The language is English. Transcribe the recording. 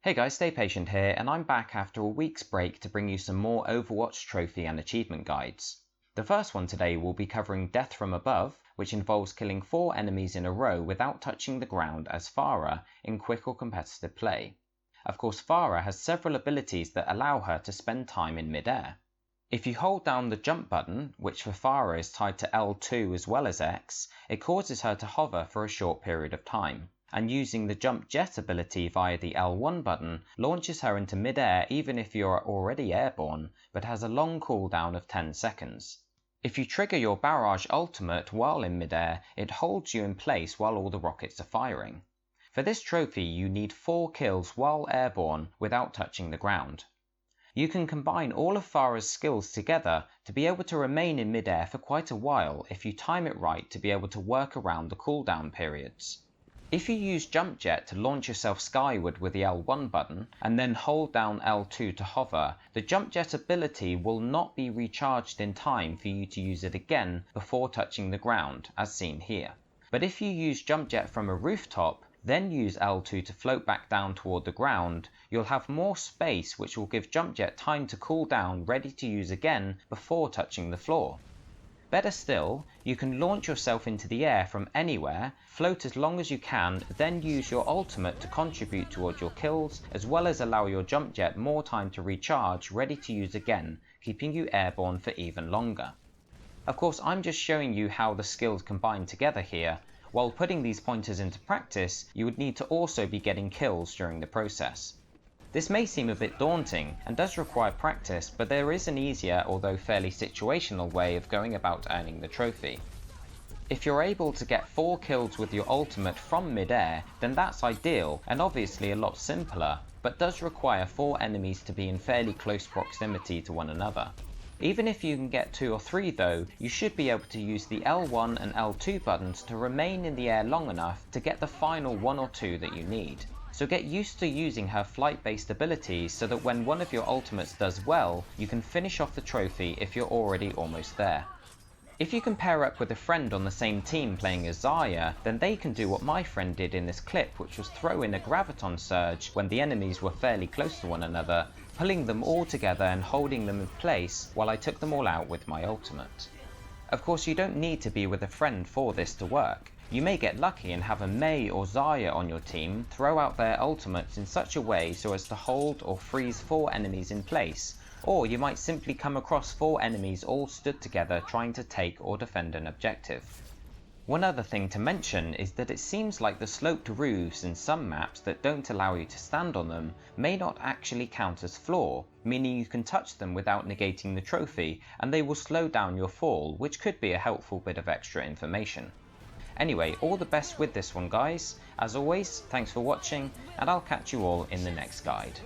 Hey guys, Stay Patient here, and I'm back after a week's break to bring you some more Overwatch trophy and achievement guides. The first one today will be covering Death from Above, which involves killing 4 enemies in a row without touching the ground as Pharah in quick or competitive play. Of course, Pharah has several abilities that allow her to spend time in mid-air. If you hold down the jump button, which for Pharah is tied to L2 as well as X, it causes her to hover for a short period of time. And using the jump jet ability via the L1 button launches her into mid-air even if you are already airborne, but has a long cooldown of 10 seconds. If you trigger your barrage ultimate while in mid-air, it holds you in place while all the rockets are firing. For this trophy you need 4 kills while airborne without touching the ground. You can combine all of Pharah's skills together to be able to remain in mid-air for quite a while if you time it right to be able to work around the cooldown periods. If you use Jump Jet to launch yourself skyward with the L1 button, and then hold down L2 to hover, the Jump Jet ability will not be recharged in time for you to use it again before touching the ground, as seen here. But if you use Jump Jet from a rooftop, then use L2 to float back down toward the ground, you'll have more space which will give Jump Jet time to cool down ready to use again before touching the floor. Better still, you can launch yourself into the air from anywhere, float as long as you can, then use your ultimate to contribute towards your kills, as well as allow your jump jet more time to recharge ready to use again, keeping you airborne for even longer. Of course, I'm just showing you how the skills combine together here. While putting these pointers into practice, you would need to also be getting kills during the process. This may seem a bit daunting and does require practice, but there is an easier, although fairly situational way of going about earning the trophy. If you're able to get 4 kills with your ultimate from mid-air, then that's ideal and obviously a lot simpler, but does require 4 enemies to be in fairly close proximity to one another. Even if you can get 2 or 3 though, you should be able to use the L1 and L2 buttons to remain in the air long enough to get the final 1 or 2 that you need. So get used to using her flight-based abilities so that when one of your ultimates does well, you can finish off the trophy if you're already almost there. If you can pair up with a friend on the same team playing as Zarya, then they can do what my friend did in this clip, which was throw in a graviton surge when the enemies were fairly close to one another, pulling them all together and holding them in place while I took them all out with my ultimate. Of course, you don't need to be with a friend for this to work. You may get lucky and have a Mei or Zarya on your team throw out their ultimates in such a way so as to hold or freeze 4 enemies in place, or you might simply come across 4 enemies all stood together trying to take or defend an objective. One other thing to mention is that it seems like the sloped roofs in some maps that don't allow you to stand on them may not actually count as floor, meaning you can touch them without negating the trophy and they will slow down your fall, which could be a helpful bit of extra information. Anyway, all the best with this one guys. As always, thanks for watching and I'll catch you all in the next guide.